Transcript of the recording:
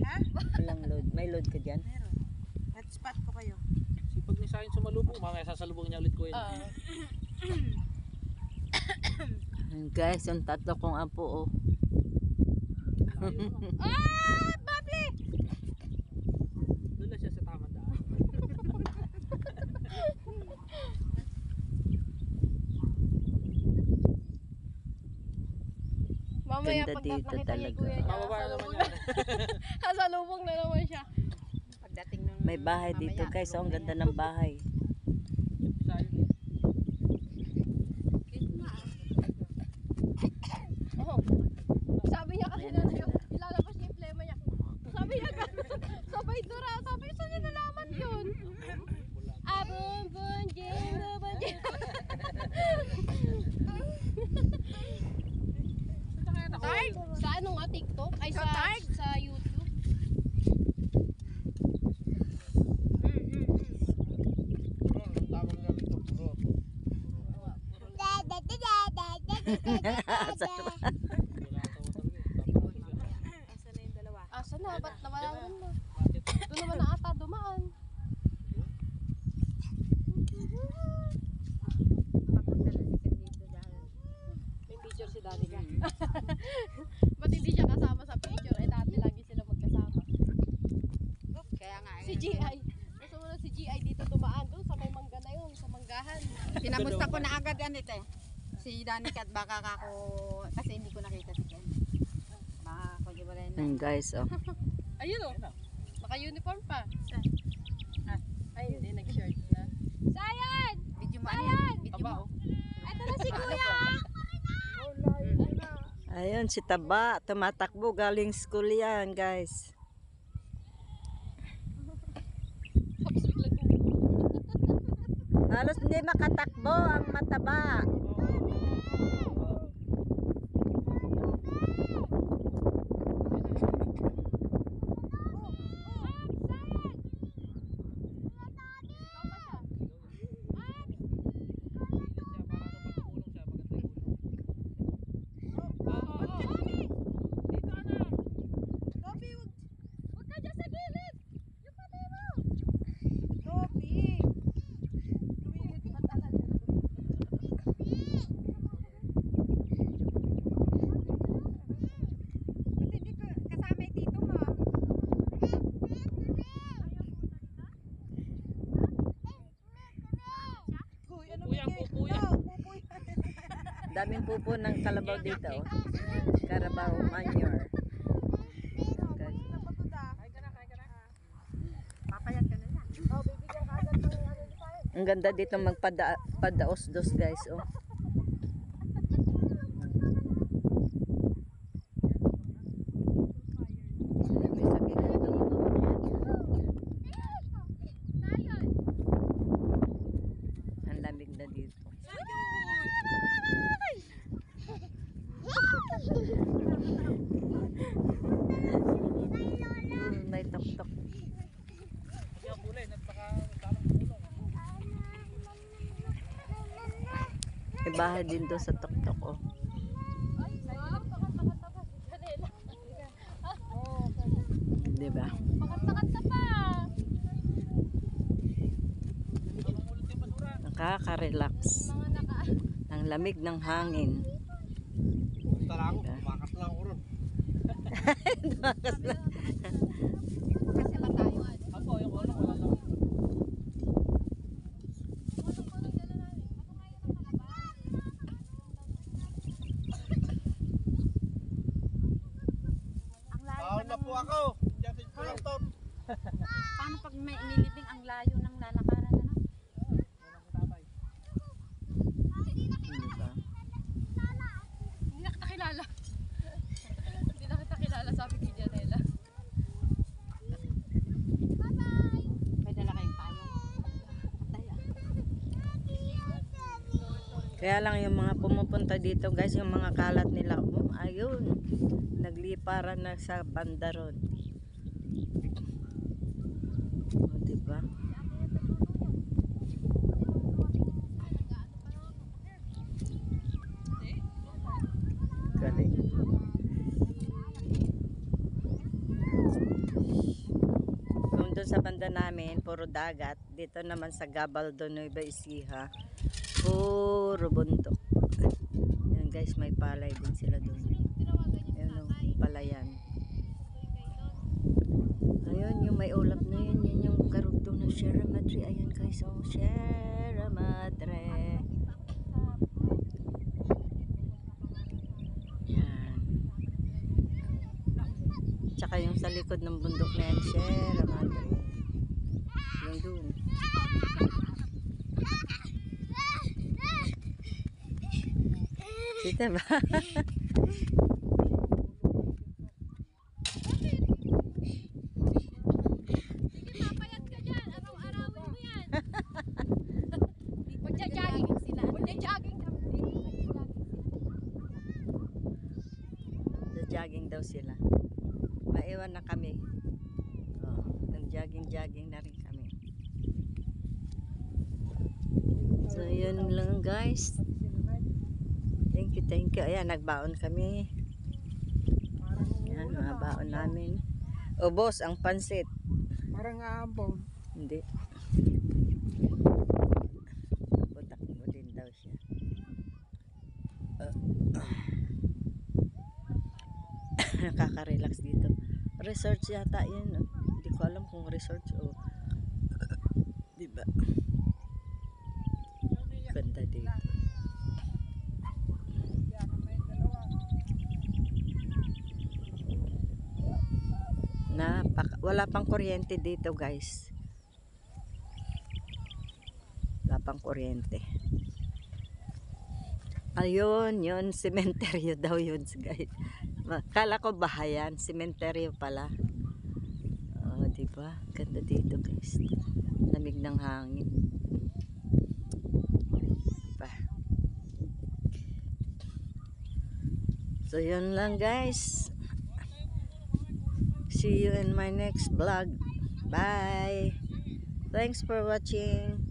Ha? Walang load. May load ka dyan? Meron. Hotspot ko kayo. Sipag ni Sahin sumalubong, mamaya sasalubong niya ulit ko yun. Ayan, guys, yung tatlo kong apo, oh. Ah! Babli! Doon lang siya sa tamang daan. Mamaya Ganda pag dito nakakita niya talaga. kuya niya, Mababa na naman yan. kasalubong na naman siya. Pagdating nung May bahay dito, guys. Oh, ang ganda ng bahay. Sahin. Oh. Sabi niya kasi na ilalabas niya yung plema niya. Sabi niya sabay dura. Sabi niya, saan niya nalaman yun? Abon, bon, jing, bon, jing. Targ? Sa ano nga, TikTok? Ay, Sa Targ? sa YouTube. Asa na yung dalawa? Asa na? Ba't nawala naman na? Doon naman na ata dumaan. Papunta na si dito dahil. May picture si daddy ka. Ba't hindi siya kasama sa picture? Eh dati lagi sila magkasama. Kaya nga. Si GI. Gusto mo na si GI dito dumaan doon sa may mangga na yun, sa manggahan. Kinamusta ko na agad yan ito eh. Si Danica at baka ako, kasi hindi ko nakita si Ken. Baka ako di ba rin na. Ayan, guys, oh. Ayun o. Naka-uniform pa. Ay, hindi. Nag-shirt na. Sayan! Video mo ano yan? Video Aba, mo. oh. Ito na si Kuya! Ayun, si Taba. Tumatakbo. Galing school yan, guys. Tapos biglang Halos hindi makatakbo ang mataba. Daming pupo ng kalabaw dito, oh. Carabao manure. Papayat ka na yan. Ang ganda dito magpadaos-dos, guys, oh. Ang lamig na dito. May tok-tok. Yung kulay, nagpaka-talang kulong. May bahay din doon sa tok-tok, oh. Ay, wow! Pakat-pakat si Janela. Diba? Pakat-pakat na pa! Nakaka-relax. Mga naka... Ang lamig ng hangin. Punta lang ako, bakas lang ako ron. Kasi ba tayo? Ako, yung kulong, wala lang. Ang layo Bawal na po ako. Diyan sa pulang taon. Paano pag may nilibing ang layo ng lalakaran na? Diba? Hindi na kita kilala. Hindi na kita kilala, sabi ni Janela. May dala kayong payong. Patay ah. Kaya lang yung mga pumupunta dito, guys, yung mga kalat nila, oh, ayun, nagliparan na sa banda ron. Oh, diba? Galing. doon sa banda namin, puro dagat. Dito naman sa Gabaldo, Nueva Ecija, puro bundok. Yan guys, may palay din sila doon. Ayun o, palayan. Ayun, yung may ulap na yun. Yan yung karugtong ng Sierra Madre. Ayan guys, oh, Sierra Madre. Yan. Tsaka yung sa likod ng bundok na yan, Sierra Madre. Yung doon. Kita ba? Sige, papayat ka dyan. Araw-arawin mo yan. Magja-jogging sila. Magja-jogging kami. Jogging daw sila. Maiwan na kami. Oh, nag-jogging na rin kami. So, yun lang guys. Thank you. Ayan, nagbaon kami. Ayan, mga baon namin. Ubos ang pansit. Parang aambon. Hindi. Butak mo din daw siya. Nakaka-relax dito. Resort yata yan. Oh. Hindi ko alam kung resort o diba? Ganda dito. Wala pang kuryente dito guys. Wala pang kuryente. Ayun, yun, sementeryo daw yun guys. Kala ko bahayan, sementeryo pala. Oh, diba? Ganda dito guys. Lamig ng hangin. Diba? So yun lang guys. See you in my next vlog. Bye. Thanks for watching.